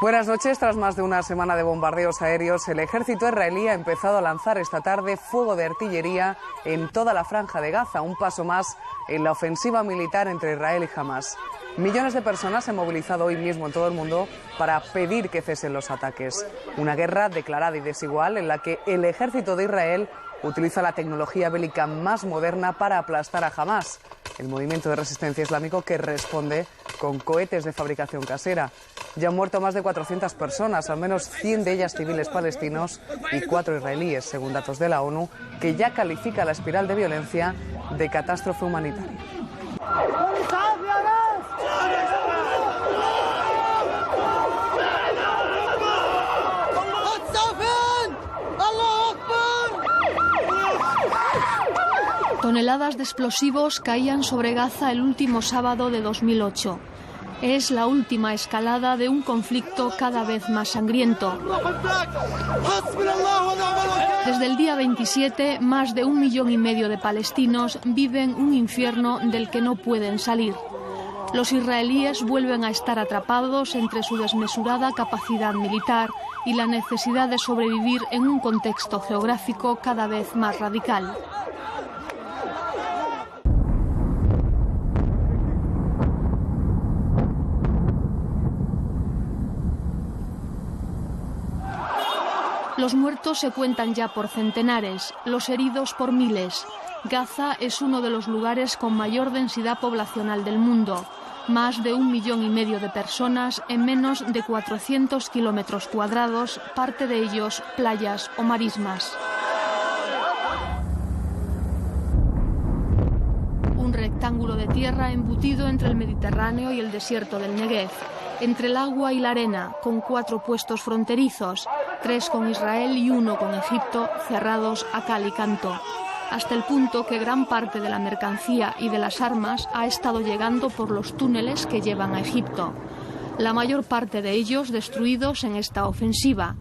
Buenas noches. Tras más de una semana de bombardeos aéreos, el ejército israelí ha empezado a lanzar esta tarde fuego de artillería en toda la franja de Gaza, un paso más en la ofensiva militar entre Israel y Hamás. Millones de personas se han movilizado hoy mismo en todo el mundo para pedir que cesen los ataques. Una guerra declarada y desigual en la que el ejército de Israel utiliza la tecnología bélica más moderna para aplastar a Hamás, el movimiento de resistencia islámico que responde con cohetes de fabricación casera. Ya han muerto más de 400 personas, al menos 100 de ellas civiles palestinos y 4 israelíes, según datos de la ONU, que ya califica la espiral de violencia de catástrofe humanitaria. Toneladas de explosivos caían sobre Gaza el último sábado de 2008. Es la última escalada de un conflicto cada vez más sangriento. Desde el día 27, más de 1,5 millones de palestinos viven un infierno del que no pueden salir. Los israelíes vuelven a estar atrapados entre su desmesurada capacidad militar y la necesidad de sobrevivir en un contexto geográfico cada vez más radical. Los muertos se cuentan ya por centenares, los heridos por miles. Gaza es uno de los lugares con mayor densidad poblacional del mundo. Más de 1,5 millones de personas en menos de 400 kilómetros cuadrados, parte de ellos playas o marismas. Un rectángulo de tierra embutido entre el Mediterráneo y el desierto del Negev. Entre el agua y la arena, con 4 puestos fronterizos, 3 con Israel y 1 con Egipto, cerrados a cal y canto, hasta el punto que gran parte de la mercancía y de las armas ha estado llegando por los túneles que llevan a Egipto, la mayor parte de ellos destruidos en esta ofensiva.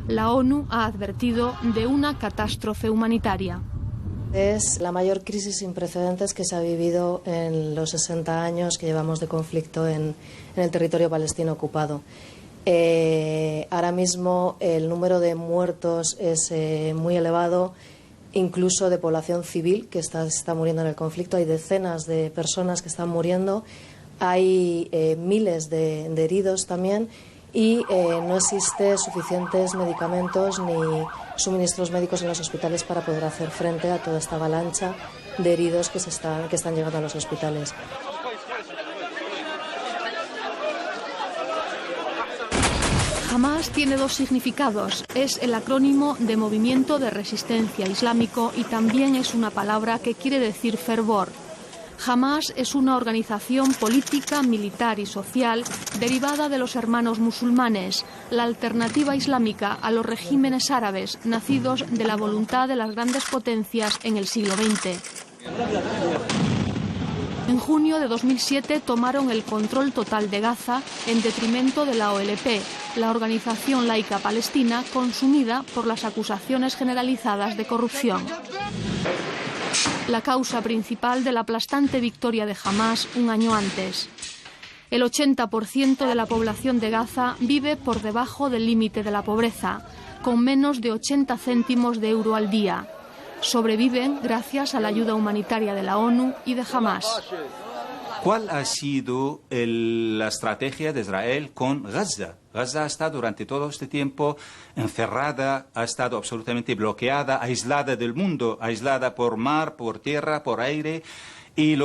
La ONU ha advertido de una catástrofe humanitaria. Es la mayor crisis sin precedentes que se ha vivido en los 60 años que llevamos de conflicto en el territorio palestino ocupado. Ahora mismo el número de muertos es muy elevado, incluso de población civil que está muriendo en el conflicto. Hay decenas de personas que están muriendo, hay miles de heridos también y no existe suficientes medicamentos ni suministros médicos en los hospitales para poder hacer frente a toda esta avalancha de heridos que están llegando a los hospitales. Hamás tiene 2 significados. Es el acrónimo de Movimiento de Resistencia Islámico y también es una palabra que quiere decir fervor. Hamás es una organización política, militar y social derivada de los hermanos musulmanes, la alternativa islámica a los regímenes árabes nacidos de la voluntad de las grandes potencias en el siglo XX. En junio de 2007 tomaron el control total de Gaza en detrimento de la OLP, la organización laica palestina consumida por las acusaciones generalizadas de corrupción. La causa principal de la aplastante victoria de Hamás un año antes. El 80% de la población de Gaza vive por debajo del límite de la pobreza, con menos de 80 céntimos de euro al día. Sobreviven gracias a la ayuda humanitaria de la ONU y de Hamás. ¿Cuál ha sido la estrategia de Israel con Gaza? Gaza ha estado durante todo este tiempo encerrada, ha estado absolutamente bloqueada, aislada del mundo, aislada por mar, por tierra, por aire. Y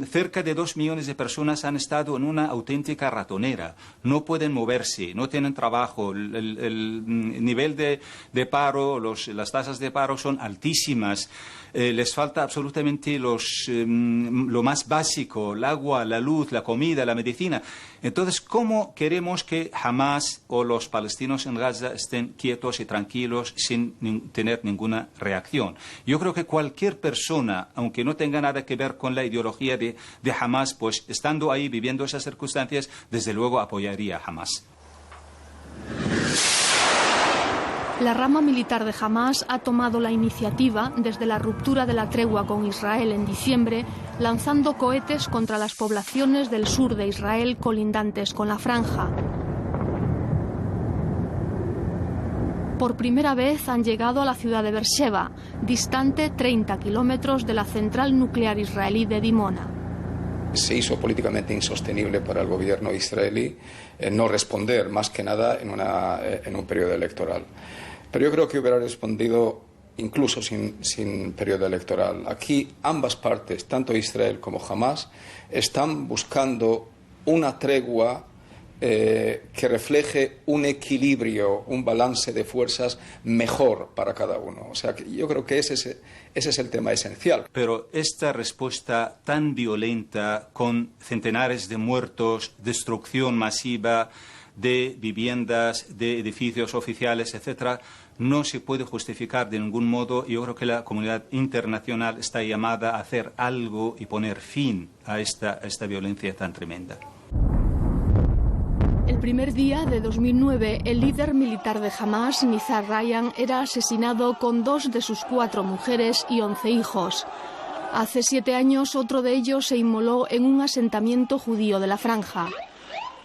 cerca de 2 millones de personas han estado en una auténtica ratonera. No pueden moverse, no tienen trabajo, el nivel de paro, las tasas de paro son altísimas. Les falta absolutamente lo más básico, el agua, la luz, la comida, la medicina. Entonces, ¿cómo queremos que Hamás o los palestinos en Gaza estén quietos y tranquilos sin tener ninguna reacción? Yo creo que cualquier persona, aunque no tenga nada que ver con la ideología de Hamás, pues estando ahí, viviendo esas circunstancias, desde luego apoyaría a Hamás. La rama militar de Hamás ha tomado la iniciativa desde la ruptura de la tregua con Israel en diciembre, lanzando cohetes contra las poblaciones del sur de Israel colindantes con la franja. Por primera vez han llegado a la ciudad de Beersheba, distante 30 kilómetros de la central nuclear israelí de Dimona. Se hizo políticamente insostenible para el gobierno israelí no responder, más que nada en un periodo electoral. Pero yo creo que hubiera respondido incluso sin periodo electoral. Aquí ambas partes, tanto Israel como Hamás, están buscando una tregua que refleje un equilibrio, un balance de fuerzas mejor para cada uno. O sea, que yo creo que ese es el tema esencial. Pero esta respuesta tan violenta, con centenares de muertos, destrucción masiva de viviendas, de edificios oficiales, etcétera, no se puede justificar de ningún modo. Yo creo que la comunidad internacional está llamada a hacer algo y poner fin a esta violencia tan tremenda. El primer día de 2009, el líder militar de Hamás, Nizar Ryan, era asesinado con 2 de sus 4 mujeres y 11 hijos. Hace 7 años, otro de ellos se inmoló en un asentamiento judío de la Franja.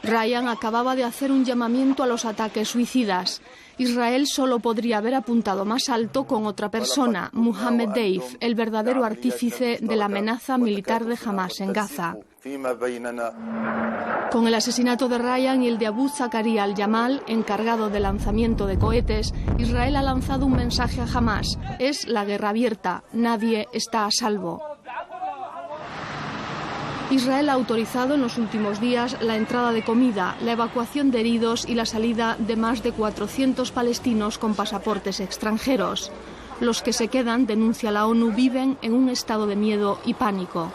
Ryan acababa de hacer un llamamiento a los ataques suicidas. Israel solo podría haber apuntado más alto con otra persona, Mohammed Deif, el verdadero artífice de la amenaza militar de Hamás en Gaza. Con el asesinato de Ryan y el de Abu Zakaria al-Yamal, encargado del lanzamiento de cohetes, Israel ha lanzado un mensaje a Hamás: es la guerra abierta, nadie está a salvo. Israel ha autorizado en los últimos días la entrada de comida, la evacuación de heridos y la salida de más de 400 palestinos con pasaportes extranjeros. Los que se quedan, denuncia la ONU, viven en un estado de miedo y pánico.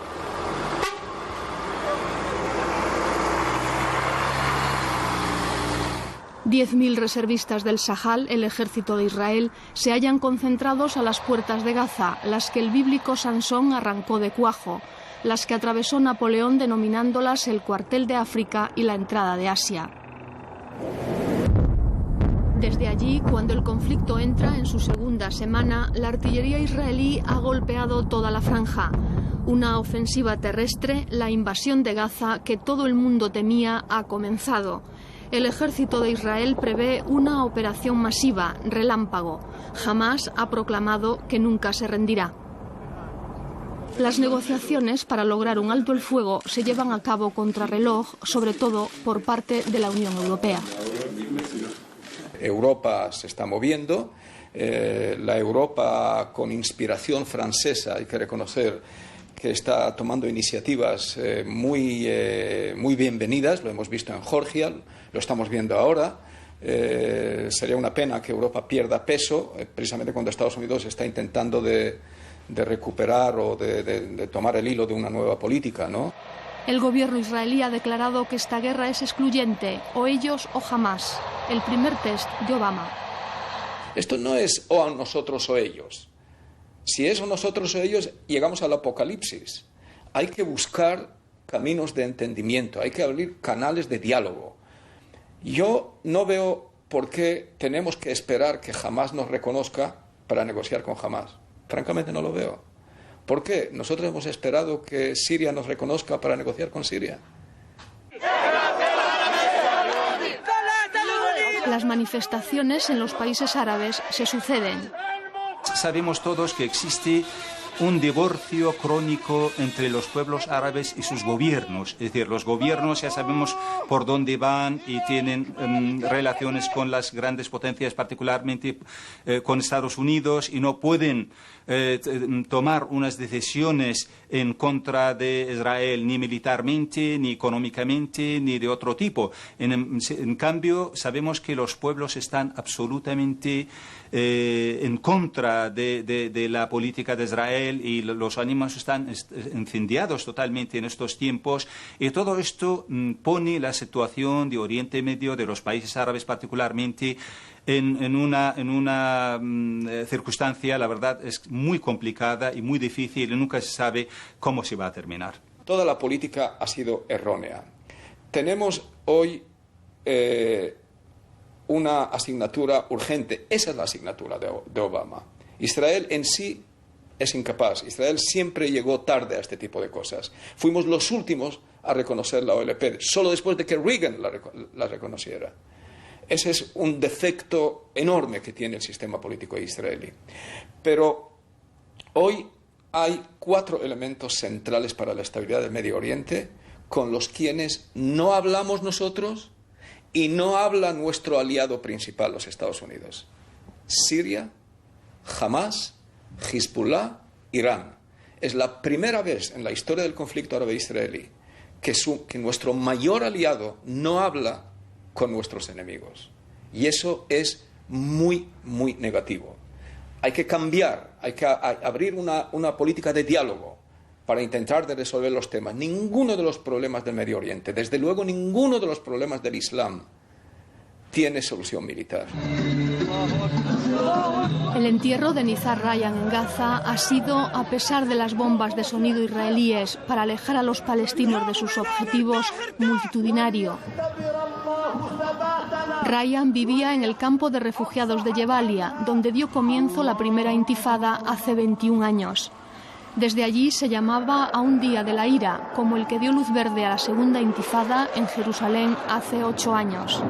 $10.000 reservistas del Sahal, el ejército de Israel, se hallan concentrados a las puertas de Gaza, las que el bíblico Sansón arrancó de cuajo, las que atravesó Napoleón denominándolas el cuartel de África y la entrada de Asia. Desde allí, cuando el conflicto entra en su segunda semana, la artillería israelí ha golpeado toda la franja. Una ofensiva terrestre, la invasión de Gaza que todo el mundo temía, ha comenzado. El ejército de Israel prevé una operación masiva, relámpago. Hamás ha proclamado que nunca se rendirá. Las negociaciones para lograr un alto el fuego se llevan a cabo contrarreloj, sobre todo por parte de la Unión Europea. Europa se está moviendo, la Europa con inspiración francesa, hay que reconocer que está tomando iniciativas muy bienvenidas, lo hemos visto en Georgia, lo estamos viendo ahora. Sería una pena que Europa pierda peso, precisamente cuando Estados Unidos está intentando de recuperar o de tomar el hilo de una nueva política, ¿no? El gobierno israelí ha declarado que esta guerra es excluyente, o ellos o Hamás. El primer test de Obama. Esto no es o nosotros o ellos. Si es o nosotros o ellos, llegamos al apocalipsis. Hay que buscar caminos de entendimiento, hay que abrir canales de diálogo. Yo no veo por qué tenemos que esperar que Hamás nos reconozca para negociar con Hamás. Francamente no lo veo. ¿Por qué? Nosotros hemos esperado que Siria nos reconozca para negociar con Siria. Las manifestaciones en los países árabes se suceden. Sabemos todos que existe un divorcio crónico entre los pueblos árabes y sus gobiernos. Es decir, los gobiernos ya sabemos por dónde van y tienen relaciones con las grandes potencias, particularmente con Estados Unidos, y no pueden tomar unas decisiones en contra de Israel, ni militarmente, ni económicamente, ni de otro tipo. En cambio, sabemos que los pueblos están absolutamente en contra de la política de Israel, y los ánimos están incendiados totalmente en estos tiempos, y todo esto pone la situación de Oriente Medio, de los países árabes particularmente, en una circunstancia, la verdad, es muy complicada y muy difícil, y nunca se sabe cómo se va a terminar. Toda la política ha sido errónea. Tenemos hoy una asignatura urgente. Esa es la asignatura de Obama. Israel en sí es incapaz. Israel siempre llegó tarde a este tipo de cosas. Fuimos los últimos a reconocer la OLP, solo después de que Reagan la reconociera. Ese es un defecto enorme que tiene el sistema político israelí. Pero hoy hay 4 elementos centrales para la estabilidad del Medio Oriente con los quienes no hablamos nosotros y no habla nuestro aliado principal, los Estados Unidos. Siria, Hamas, Hezbollah, Irán. Es la primera vez en la historia del conflicto árabe-israelí que nuestro mayor aliado no habla con nuestros enemigos. Y eso es muy, muy negativo. Hay que cambiar, hay que abrir una política de diálogo para intentar de resolver los temas. Ninguno de los problemas del Medio Oriente, desde luego ninguno de los problemas del Islam, tiene solución militar. El entierro de Nizar Ryan en Gaza ha sido, a pesar de las bombas de sonido israelíes para alejar a los palestinos de sus objetivos, multitudinario. Ryan vivía en el campo de refugiados de Jebalia, donde dio comienzo la primera intifada hace 21 años. Desde allí se llamaba a un día de la ira, como el que dio luz verde a la segunda intifada en Jerusalén hace 8 años.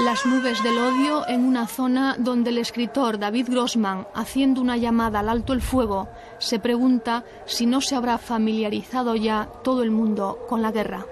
Las nubes del odio en una zona donde el escritor David Grossman, haciendo una llamada al alto el fuego, se pregunta si no se habrá familiarizado ya todo el mundo con la guerra.